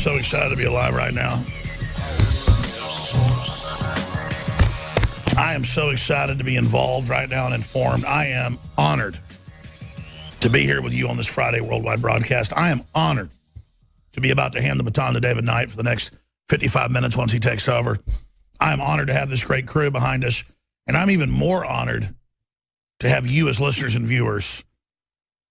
so excited to be alive right now. I am so excited to be involved right now and informed. I am honored to be here with you on this Friday worldwide broadcast. I am honored to be about to hand the baton to David Knight for the next 55 minutes once he takes over. I am honored to have this great crew behind us, and I'm even more honored to have you as listeners and viewers.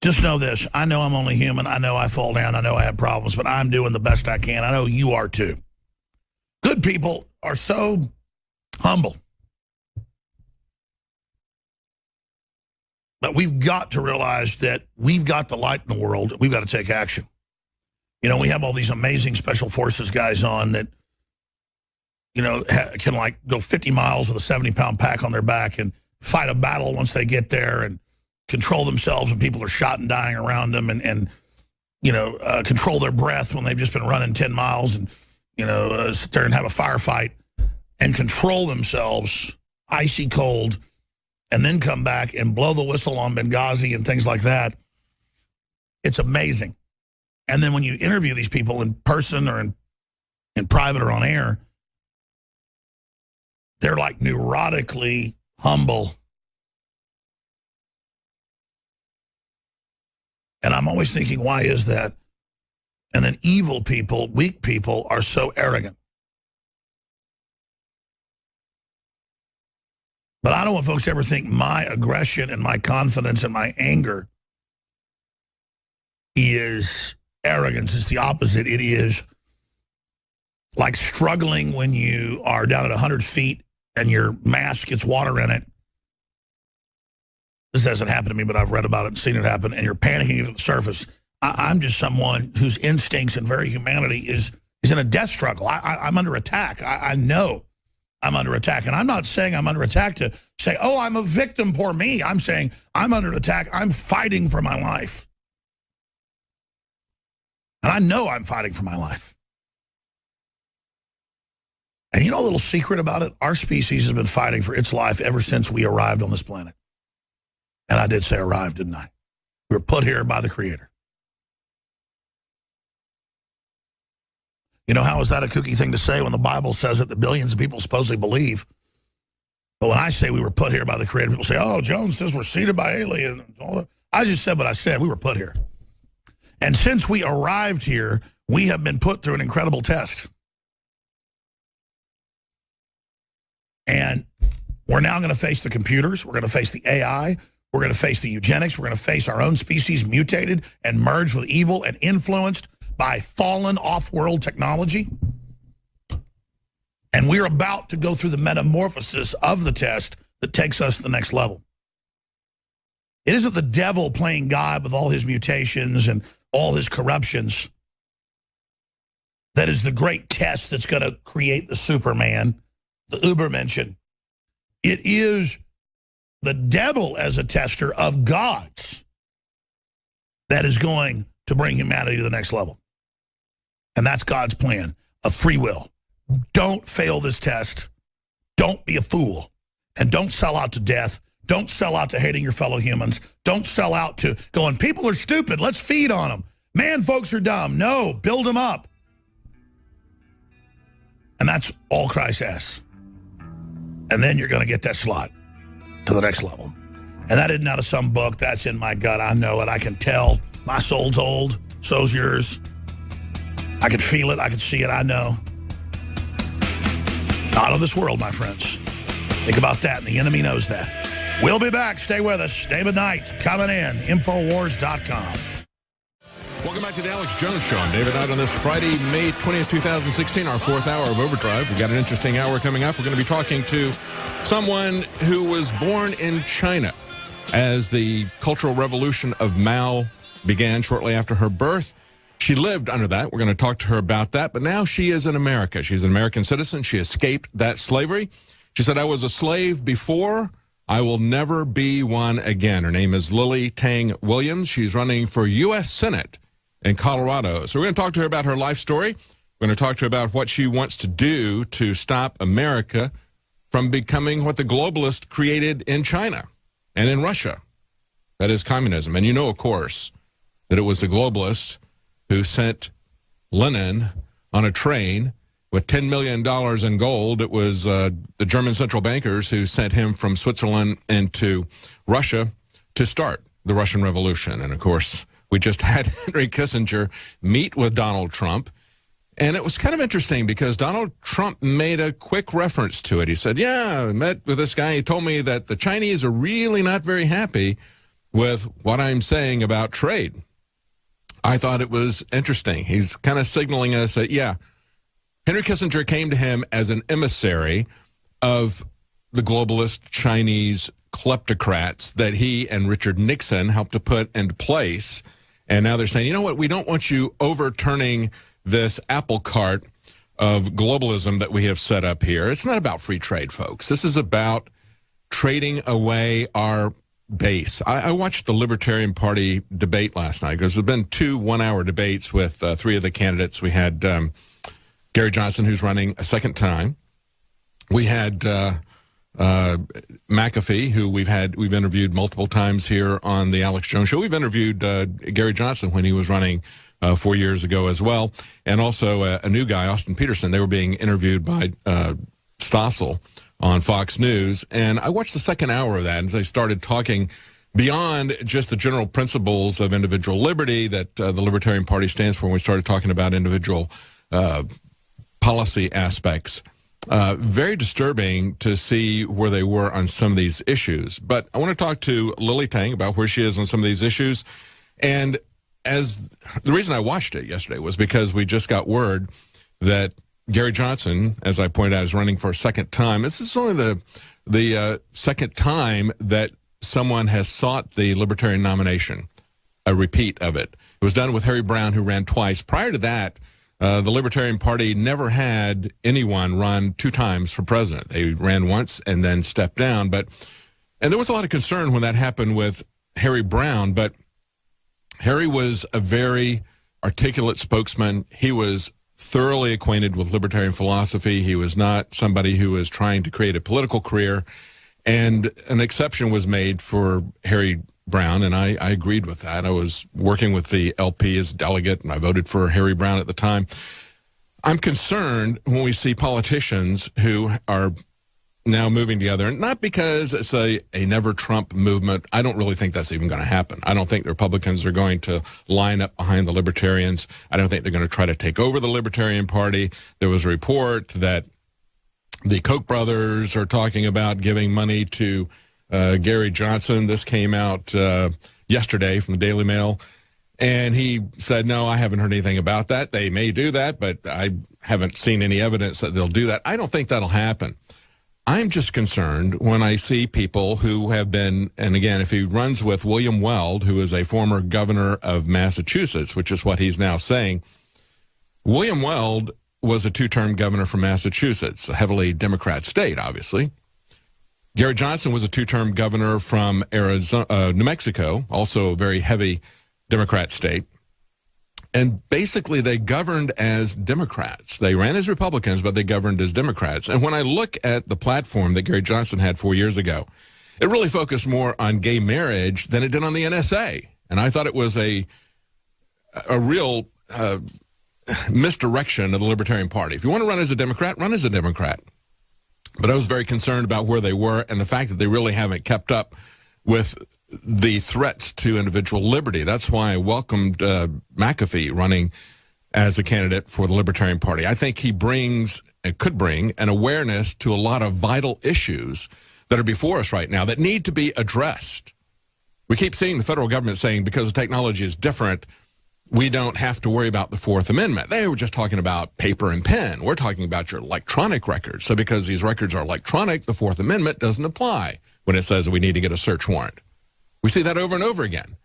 Just know this. I know I'm only human. I know I fall down. I know I have problems, but I'm doing the best I can. I know you are too. Good people are so humble. But we've got to realize that we've got the light in the world. We've got to take action. You know, we have all these amazing special forces guys on that, you know, can like go 50 miles with a 70-pound pack on their back and fight a battle once they get there and control themselves when people are shot and dying around them and you know, control their breath when they've just been running 10 miles and, you know, sit there and have a firefight and control themselves icy cold and then come back and blow the whistle on Benghazi and things like that. It's amazing. And then when you interview these people in person or in private or on air, they're like neurotically humble. And I'm always thinking, why is that? And then evil people, weak people are so arrogant. But I don't want folks to ever think my aggression and my confidence and my anger is arrogance. It's the opposite. It is like struggling when you are down at 100 feet and your mask gets water in it. This hasn't happened to me, but I've read about it and seen it happen, and you're panicking at the surface. I'm just someone whose instincts and very humanity is in a death struggle. I'm under attack. I know I'm under attack. And I'm not saying I'm under attack to say, oh, I'm a victim, poor me. I'm saying I'm under attack. I'm fighting for my life. And I know I'm fighting for my life. And you know a little secret about it? Our species has been fighting for its life ever since we arrived on this planet. And I did say arrived, didn't I? We were put here by the Creator. You know, how is that a kooky thing to say when the Bible says it that billions of people supposedly believe? But when I say we were put here by the Creator, people say, oh, Jones says we're seeded by aliens. I just said what I said. We were put here. And since we arrived here, we have been put through an incredible test. And we're now going to face the computers. We're going to face the AI. We're going to face the eugenics. We're going to face our own species mutated and merged with evil and influenced by fallen off-world technology. And we're about to go through the metamorphosis of the test that takes us to the next level. It isn't the devil playing God with all his mutations and all his corruptions that is the great test that's going to create the Superman, the Ubermenschen. It is the devil as a tester of gods that is going to bring humanity to the next level. And that's God's plan of free will. Don't fail this test. Don't be a fool. And don't sell out to death. Don't sell out to hating your fellow humans. Don't sell out to going, people are stupid. Let's feed on them. Man, folks are dumb. No, build them up. And that's all Christ asks. And then you're going to get that slot to the next level. And that isn't out of some book. That's in my gut. I know it. I can tell. My soul's old. So's yours. I can feel it. I can see it. I know. Not of this world, my friends. Think about that, and the enemy knows that. We'll be back. Stay with us. David Knight coming in. Infowars.com. Welcome back to the Alex Jones Show. I'm David Knight on this Friday, May 20th, 2016, our fourth hour of Overdrive. We've got an interesting hour coming up. We're going to be talking to someone who was born in China as the Cultural Revolution of Mao began shortly after her birth. She lived under that. We're going to talk to her about that. But now she is in America. She's an American citizen. She escaped that slavery. She said, I was a slave before. I will never be one again. Her name is Lily Tang Williams. She's running for U.S. Senate in Colorado. So we're going to talk to her about her life story. We're going to talk to her about what she wants to do to stop America from becoming what the globalists created in China and in Russia. That is communism. And you know, of course, that it was the globalists who sent Lenin on a train with $10 million in gold. It was the German central bankers who sent him from Switzerland into Russia to start the Russian Revolution. And, of course, we just had Henry Kissinger meet with Donald Trump. And it was kind of interesting because Donald Trump made a quick reference to it. He said, yeah, I met with this guy. He told me that the Chinese are really not very happy with what I'm saying about trade. I thought it was interesting. He's kind of signaling us that, yeah, Henry Kissinger came to him as an emissary of the globalist Chinese kleptocrats that he and Richard Nixon helped to put into place. And now they're saying, you know what, we don't want you overturning this apple cart of globalism that we have set up here. It's not about free trade, folks. This is about trading away our base. I watched the Libertarian Party debate last night because there have been 2 one-hour debates with 3 of the candidates. We had Gary Johnson, who's running a second time. We had McAfee, who we've interviewed multiple times here on the Alex Jones Show. We've interviewed Gary Johnson when he was running 4 years ago as well, and also a new guy, Austin Peterson. They were being interviewed by Stossel on Fox News, and I watched the second hour of that, and they started talking beyond just the general principles of individual liberty that the Libertarian Party stands for. When we started talking about individual policy aspects. Very disturbing to see where they were on some of these issues. But I want to talk to Lily Tang about where she is on some of these issues. And as the reason I watched it yesterday was because we just got word that Gary Johnson, as I pointed out, is running for a second time. This is only the second time that someone has sought the Libertarian nomination, a repeat of it. It was done with Harry Browne, who ran twice. Prior to that, the Libertarian Party never had anyone run 2 times for president. They ran once and then stepped down. And there was a lot of concern when that happened with Harry Browne, but Harry was a very articulate spokesman. He was thoroughly acquainted with libertarian philosophy. He was not somebody who was trying to create a political career. And an exception was made for Harry Browne, and I agreed with that. I was working with the LP as delegate, and I voted for Harry Browne at the time. I'm concerned when we see politicians who are now moving together, and not because it's a never Trump movement. I don't really think that's even going to happen. I don't think the Republicans are going to line up behind the Libertarians. I don't think they're going to try to take over the Libertarian Party. There was a report that the Koch brothers are talking about giving money to Gary Johnson. This came out yesterday from the Daily Mail. And he said, no, I haven't heard anything about that. They may do that, but I haven't seen any evidence that they'll do that. I don't think that'll happen. I'm just concerned when I see people who have been, and again, if he runs with William Weld, who is a former governor of Massachusetts, which is what he's now saying. William Weld was a 2-term governor from Massachusetts, a heavily Democrat state, obviously. Gary Johnson was a 2-term governor from Arizona, New Mexico, also a very heavy Democrat state. And basically, they governed as Democrats. They ran as Republicans, but they governed as Democrats. And when I look at the platform that Gary Johnson had 4 years ago, it really focused more on gay marriage than it did on the NSA. And I thought it was a real misdirection of the Libertarian Party. If you want to run as a Democrat, run as a Democrat. But I was very concerned about where they were and the fact that they really haven't kept up with the threats to individual liberty. That's why I welcomed McAfee running as a candidate for the Libertarian Party. I think he could bring an awareness to a lot of vital issues that are before us right now that need to be addressed. We keep seeing the federal government saying because the technology is different, we don't have to worry about the Fourth Amendment. They were just talking about paper and pen. We're talking about your electronic records. So because these records are electronic, the Fourth Amendment doesn't apply when it says we need to get a search warrant. We see that over and over again.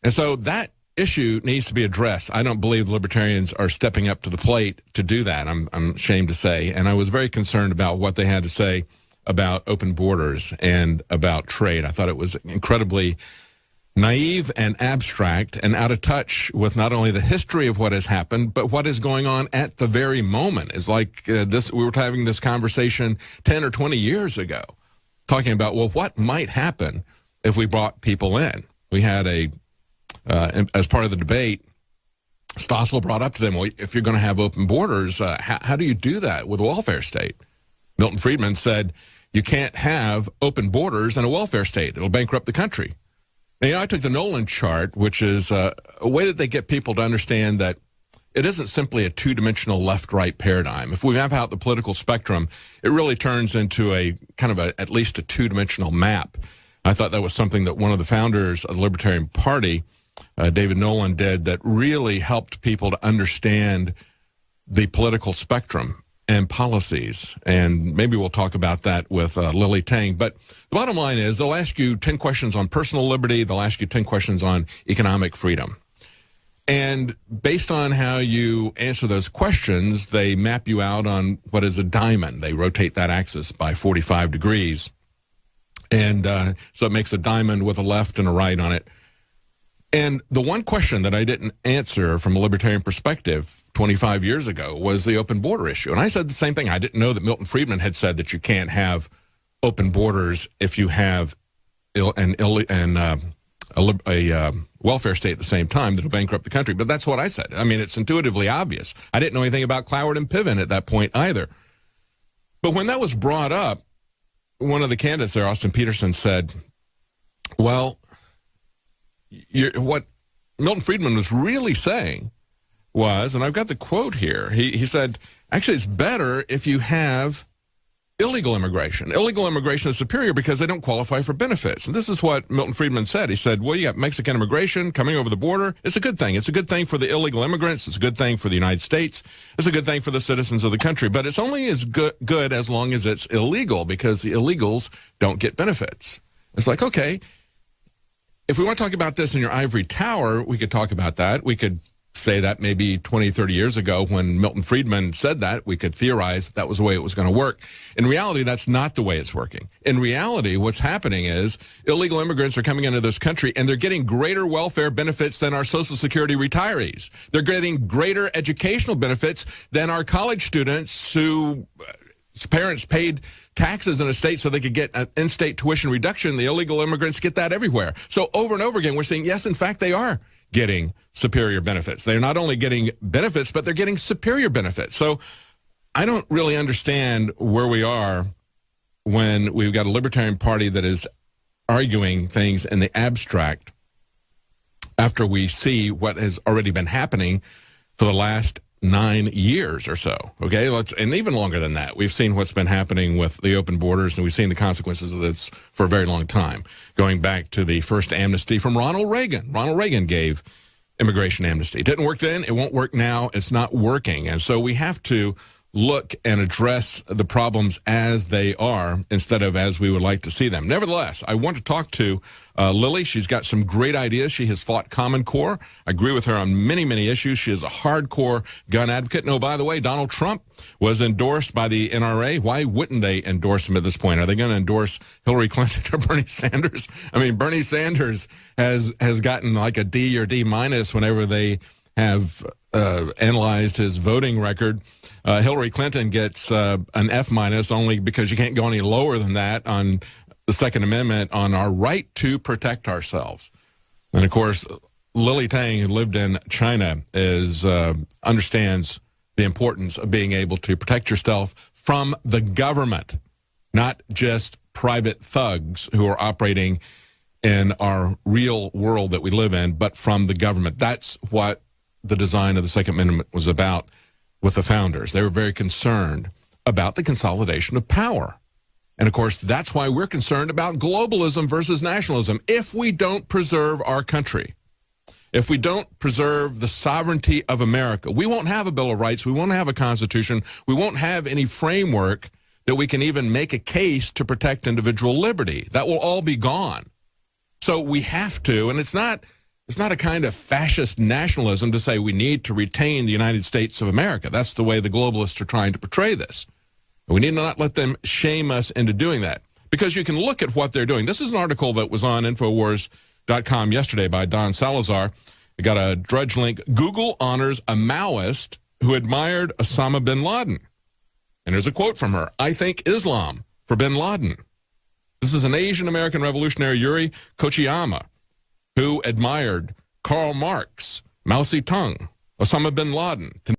And so that issue needs to be addressed. I don't believe the Libertarians are stepping up to the plate to do that, I'm ashamed to say. And I was very concerned about what they had to say about open borders and about trade. I thought it was incredibly naive and abstract and out of touch with not only the history of what has happened, but what is going on at the very moment. It's like we were having this conversation 10 or 20 years ago, talking about, well, what might happen if we brought people in? We had as part of the debate, Stossel brought up to them, well, if you're going to have open borders, how do you do that with a welfare state? Milton Friedman said, you can't have open borders in a welfare state. It'll bankrupt the country. Now, I took the Nolan chart, which is a way that they get people to understand that it isn't simply a two-dimensional left-right paradigm. If we map out the political spectrum, it really turns into a kind of at least a two-dimensional map. I thought that was something that one of the founders of the Libertarian Party, David Nolan, did that really helped people to understand the political spectrum and policies. And maybe we'll talk about that with Lily Tang. But the bottom line is they'll ask you 10 questions on personal liberty. They'll ask you 10 questions on economic freedom. And based on how you answer those questions, they map you out on what is a diamond. They rotate that axis by 45 degrees. And so it makes a diamond with a left and a right on it. And the one question that I didn't answer from a libertarian perspective 25 years ago was the open border issue. And I said the same thing. I didn't know that Milton Friedman had said that you can't have open borders if you have a welfare state at the same time that'll bankrupt the country. But that's what I said. I mean, it's intuitively obvious. I didn't know anything about Cloward and Piven at that point either. But when that was brought up, one of the candidates there, Austin Peterson, said, well, what Milton Friedman was really saying was, and I've got the quote here, he said, actually, it's better if you have illegal immigration. Illegal immigration is superior because they don't qualify for benefits. And this is what Milton Friedman said. He said, well, you got Mexican immigration coming over the border. It's a good thing. It's a good thing for the illegal immigrants. It's a good thing for the United States. It's a good thing for the citizens of the country. But it's only as good as long as it's illegal, because the illegals don't get benefits. It's like, okay, if we want to talk about this in your ivory tower, we could talk about that. We could say that maybe 20, 30 years ago when Milton Friedman said that, we could theorize that was the way it was going to work. In reality, that's not the way it's working. In reality, what's happening is illegal immigrants are coming into this country and they're getting greater welfare benefits than our Social Security retirees. They're getting greater educational benefits than our college students who parents paid taxes in a state so they could get an in-state tuition reduction. The illegal immigrants get that everywhere. So over and over again, we're saying, yes, in fact, they are getting superior benefits. They're not only getting benefits, but they're getting superior benefits. So I don't really understand where we are when we've got a Libertarian Party that is arguing things in the abstract after we see what has already been happening for the last 9 years or so, okay? And even longer than that. We've seen what's been happening with the open borders, and we've seen the consequences of this for a very long time, going back to the first amnesty from Ronald Reagan. Ronald Reagan gave immigration amnesty. It didn't work then. It won't work now. It's not working. And so we have to look and address the problems as they are instead of as we would like to see them. Nevertheless, I want to talk to Lily. She's got some great ideas. She has fought Common Core. I agree with her on many, many issues. She is a hardcore gun advocate. No, by the way, Donald Trump was endorsed by the NRA. Why wouldn't they endorse him at this point? Are they going to endorse Hillary Clinton or Bernie Sanders? I mean, Bernie Sanders has gotten like a D or D minus whenever they have analyzed his voting record. Hillary Clinton gets an F minus only because you can't go any lower than that on the Second Amendment on our right to protect ourselves. And of course, Lily Tang, who lived in China, understands the importance of being able to protect yourself from the government, not just private thugs who are operating in our real world that we live in, but from the government. That's what the design of the Second Amendment was about with the founders. They were very concerned about the consolidation of power. And of course, that's why we're concerned about globalism versus nationalism. If we don't preserve our country, if we don't preserve the sovereignty of America, we won't have a Bill of Rights, we won't have a Constitution, we won't have any framework that we can even make a case to protect individual liberty. That will all be gone. So we have to, and it's not a kind of fascist nationalism to say we need to retain the United States of America. That's the way the globalists are trying to portray this. We need to not let them shame us into doing that, because you can look at what they're doing. This is an article that was on Infowars.com yesterday by Don Salazar. We got a Drudge link. Google honors a Maoist who admired Osama bin Laden. And there's a quote from her. "I think Islam for bin Laden." This is an Asian-American revolutionary, Yuri Kochiyama, who admired Karl Marx, Mao Zedong, Osama bin Laden.